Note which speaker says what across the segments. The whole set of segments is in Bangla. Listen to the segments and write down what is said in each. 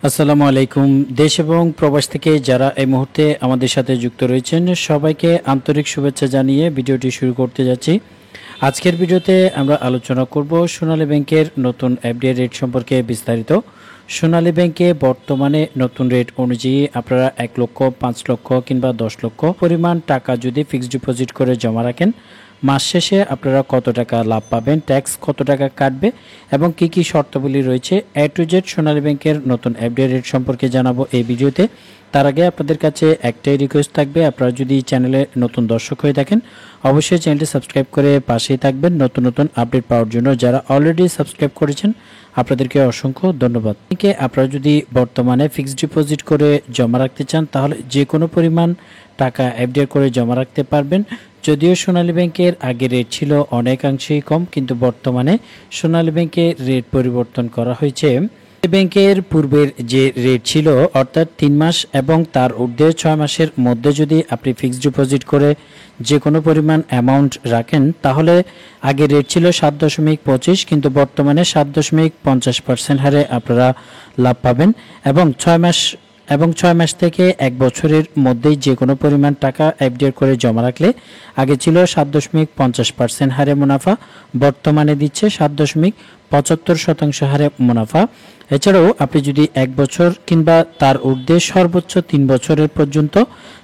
Speaker 1: আসসালামু আলাইকুম। দেশ এবং প্রবাস থেকে যারা এই মুহূর্তে আমাদের সাথে যুক্ত রয়েছেন সবাইকে আন্তরিক শুভেচ্ছা জানিয়ে ভিডিওটি শুরু করতে যাচ্ছি। আজকের ভিডিওতে আমরা আলোচনা করব সোনালী ব্যাংকের নতুন এফডি রেট সম্পর্কে বিস্তারিত। সোনালী ব্যাংকে বর্তমানে নতুন রেট অনুযায়ী আপনারা 1 লক্ষ, 5 লক্ষ কিংবা 10 লক্ষ পরিমাণ টাকা যদি ফিক্সড ডিপোজিট করে জমা রাখেন, মাস শেষে আপনারা কত টাকা লাভ পাবেন, ট্যাক্স কত টাকা কাটবে এবং কি কি শর্তাবলী রয়েছে, এ টু জেড সোনালী ব্যাংকের নতুন এফডি রেট সম্পর্কে জানাবো এই ভিডিওতে। তার আগে আপনাদের কাছে একটাই রিকোয়েস্ট থাকবে, আপনারা যদি চ্যানেলে নতুন দর্শক হয়ে থাকেন অবশ্যই চ্যানেলটি সাবস্ক্রাইব করে পাশেই থাকবেন নতুন নতুন আপডেট পাওয়ার জন্য। যারা অলরেডি সাবস্ক্রাইব করেছেন আপনাদেরকে অসংখ্য ধন্যবাদ। আপনারা যদি বর্তমানে ফিক্সড ডিপোজিট করে জমা রাখতে চান তাহলে যে কোনো পরিমাণ টাকা এফডি করে জমা রাখতে পারবেন। যদিও সোনালী ব্যাংকের আগে রেট ছিল অনেকাংশেই কম, কিন্তু বর্তমানে সোনালী ব্যাংকে রেট পরিবর্তন করা হয়েছে। ব্যাংকের পূর্বের যে রেট ছিল অর্থাৎ 3 মাস এবং তার ঊর্ধ্বে 6 মাসের মধ্যে যদি আপনি ফিক্সড ডিপোজিট করে যে কোনো পরিমাণ অ্যামাউন্ট রাখেন তাহলে আগে রেট ছিল 7.25, কিন্তু বর্তমানে 7.50% হারে আপনারা লাভ পাবেন এবং 6 মাস থেকে 1 বছরের মধ্যেই যে কোনো পরিমাণ টাকা এফডি করে জমা রাখলে আগে ছিল 7.50% হারে মুনাফা, বর্তমানে দিচ্ছে 7.75% হারে মুনাফা। এছাড়াও আপনি যদি 1 বছর কিংবা তার ঊর্ধ্বে সর্বোচ্চ 3 বছরের পর্যন্ত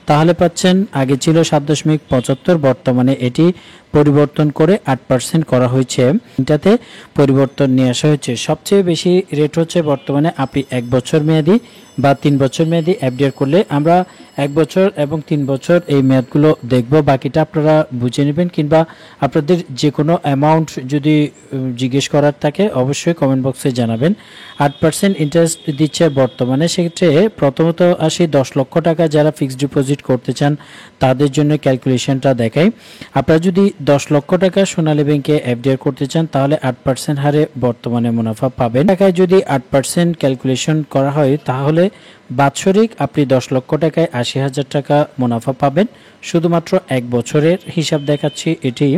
Speaker 1: তাহলে পাচ্ছেন, আগে ছিল 7.75, বর্তমানে এটি পরিবর্তন করে 8% করা হয়েছে। এটাতে পরিবর্তন নিয়ে আসা হয়েছে। সবচেয়ে বেশি রেট হচ্ছে বর্তমানে আপনি 1 বছর মেয়াদি বা 3 বছর মেয়াদি এফডিআর করলে। আমরা 1 বছর এবং 3 বছর এই মেয়াদগুলো দেখব, বাকিটা আপনারা বুঝে নেবেন, কিংবা আপনাদের যে কোনো অ্যামাউন্ট যদি জিজ্ঞেস করার থাকে অবশ্যই কমেন্ট বক্সে জানাবেন। 8% ইন্টারেস্ট দিচ্ছে বর্তমানে। সেক্ষেত্রে প্রথমত আসি 10 লক্ষ টাকা যারা ফিক্সড ডিপোজিট করতে চান তাদের জন্য ক্যালকুলেশনটা দেখাই। আপনারা যদি 10 লক্ষ টাকা সোনালী ব্যাংকে এফডিআর করতে চান তাহলে 8% হারে বর্তমানে মুনাফা পাবেন। টাকায় যদি 8% ক্যালকুলেশন করা হয় তাহলে বাৎসরিক আপনি 10 লক্ষ টাকায় 80,000 টাকা মুনাফা পাবেন। শুধুমাত্র 1 বছরের হিসাব দেখাচ্ছি এটি।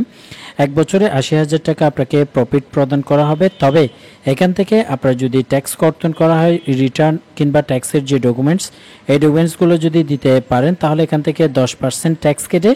Speaker 1: 1 বছরে 80,000 টাকা আপনাকে প্রফিট প্রদান করা হবে। তবে এখান থেকে আপনার যদি ট্যাক্স কর্তন করা হয়, রিটার্ন কিংবা ট্যাক্সের যে ডকুমেন্টস, এই ডকুমেন্টসগুলো যদি দিতে পারেন তাহলে এখান থেকে 10% ট্যাক্স কেটে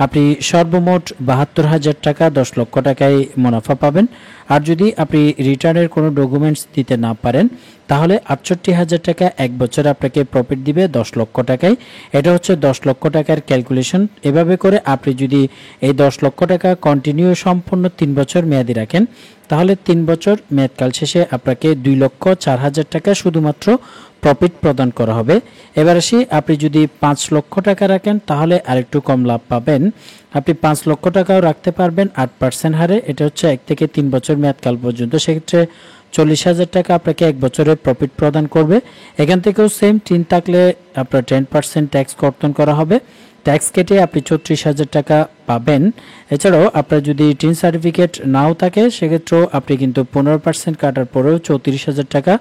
Speaker 1: আপনি সর্বমোট 72,000 টাকা 10 লক্ষ টাকায় মুনাফা পাবেন। আর যদি আপনি রিটার্নের কোনো ডকুমেন্টস দিতে না পারেন তাহলে 68,000 টাকা 1 বছরে আপনাকে প্রফিট দিবে 10 লক্ষ টাকায়। এটা হচ্ছে 10 লক্ষ টাকার ক্যালকুলেশন। এভাবে করে আপনি যদি এই 10 লক্ষ টাকা কন্টিনিউ সম্পূর্ণ 3 বছর মেয়াদি রাখেন তাহলে 3 বছর মেয়াদকাল শেষে আপনাকে 2,04,000 টাকা শুধুমাত্র প্রফিট প্রদান করা হবে। এবার আসি, আপনি যদি 5 লক্ষ টাকা রাখেন তাহলে আরেকটু কম লাভ পাবেন। আপনি 5 লক্ষ টাকাও রাখতে পারবেন 8% হারে। এটা হচ্ছে 1 থেকে 3 বছর মেয়াদকাল পর্যন্ত। সেক্ষেত্রে 40,000 টাকা আপনাকে 1 বছরের প্রফিট প্রদান করবে। এখান থেকেও সেম, টিন থাকলে আপনার 10% ট্যাক্স কর্তন করা হবে। ট্যাক্স কেটে আপনি 34,000 টাকা পাবেন। এছাড়াও আপনার যদি টিন সার্টিফিকেট নাও থাকে সেক্ষেত্রেও আপনি কিন্তু 15% কাটার পরেও 34,000 টাকা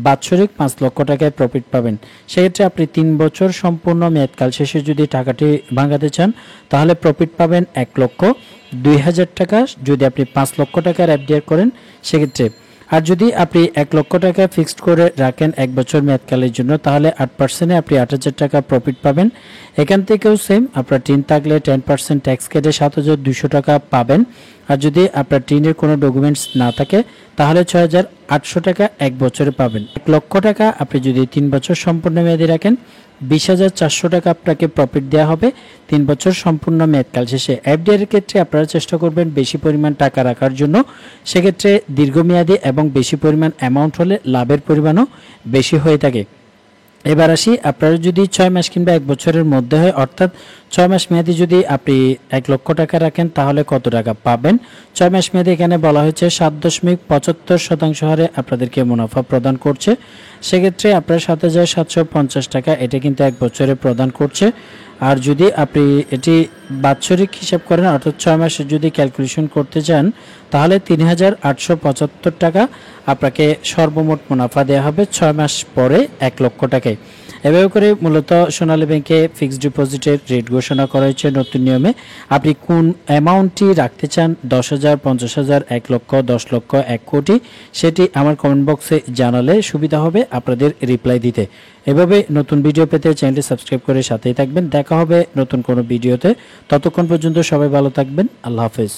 Speaker 1: বাৎসরিক 5 লক্ষ টাকায় প্রফিট পাবেন। সেক্ষেত্রে আপনি 3 বছর সম্পূর্ণ মেয়াদকাল শেষে যদি টাকাটি ভাঙাতে চান তাহলে প্রফিট পাবেন 1,02,000 টাকা যদি আপনি 5 লক্ষ টাকার এফডিআর করেন সেক্ষেত্রে। আর যদি আপনি 1 লক্ষ টাকা ফিক্সড করে রাখেন 1 বছর মেয়াদকালের জন্য তাহলে 8%-এ আপনি 8,000 টাকা প্রফিট পাবেন। এখান থেকেও সেম, আপনার টিন থাকলে 10% ট্যাক্স কেটে 7,200 টাকা পাবেন। আর যদি আপনার টিনের কোনো ডকুমেন্টস না থাকে তাহলে 6,800 টাকা 1 বছরে পাবেন। 1 লক্ষ টাকা আপনি যদি 3 বছর সম্পূর্ণ মেয়াদি রাখেন 20,400 টাকা আপনাকে প্রফিট দেওয়া হবে 3 বছর সম্পূর্ণ মেয়াদকাল শেষে। এফডিআর এর ক্ষেত্রে আপনারা চেষ্টা করবেন বেশি পরিমাণ টাকা রাখার জন্য। সেক্ষেত্রে দীর্ঘমেয়াদী এবং বেশি পরিমাণ অ্যামাউন্ট হলে লাভের পরিমাণও বেশি হয়ে থাকে। এবার আসি, আপনারা যদি 6 মাস কিংবা 1 বছরের মধ্যে হয়, অর্থাৎ 6 মাস মেয়াদি যদি আপনি 1 লক্ষ টাকা রাখেন তাহলে কত টাকা পাবেন। 6 মাস মেয়াদি এখানে বলা হয়েছে 7.75% হারে আপনাদেরকে মুনাফা প্রদান করছে। সেক্ষেত্রে আপনার 7,750 টাকা এটা কিন্তু 1 বছরে প্রদান করছে। আর যদি আপনি এটি বাৎসরিক হিসাব করেন অর্থাৎ 6 মাসে যদি ক্যালকুলেশন করতে চান তাহলে ৩,৮৭৫ টাকা আপনাকে সর্বমোট মুনাফা দেওয়া হবে 6 মাস পরে ১ লক্ষ টাকায়। এভাবে করে মূলত সোনালী ব্যাংকে ফিক্সড ডিপোজিটের রেট ঘোষণা করা হয়েছে নতুন নিয়মে। আপনি কোন অ্যামাউন্টটি রাখতে চান ১০,০০০, ৫০,০০০, ১ লক্ষ, ১০ লক্ষ, ১ কোটি সেটি আমার কমেন্ট বক্সে জানালে সুবিধা হবে আপনাদের রিপ্লাই দিতে। এভাবে নতুন ভিডিও পেতে চ্যানেলটি সাবস্ক্রাইব করে সাথেই থাকবেন। দেখা হবে নতুন কোনো ভিডিওতে। ততক্ষণ পর্যন্ত সবাই ভালো থাকবেন। আল্লাহ হাফেজ।